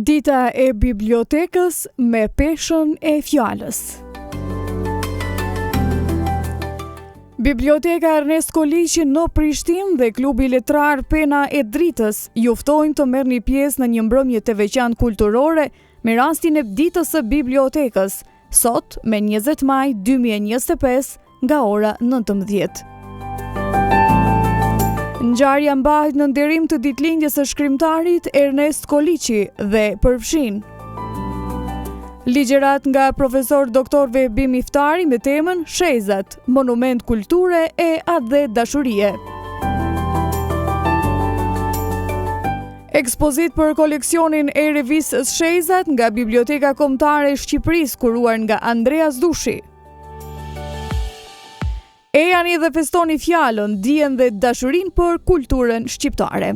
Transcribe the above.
Dita e bibliotekës me peshën e fjalës. Biblioteka Ernest Koliqi në Prishtinë dhe klubi letrar Pena e Dritës ju ftojnë të merrni pjesë në një mbrëmje të veçantë kulturore me rastin e ditës së bibliotekës, sot me 20 maj 2025 nga ora 19. Ngjarja mbahet në nderim të ditëlindjes së shkrimtarit Ernest Koliqi dhe përfshin ligjërat nga profesor doktor Vebi Miftari me temën Shezat, monument kulture e atë dhe dashurie. Ekspozit për koleksionin e revistës Shezat nga Biblioteka Kombëtare e Shqipërisë kuruar nga Andreas Dushi. E janë dhe festoni fjalën, dijen dhe dashurinë për kulturën shqiptare.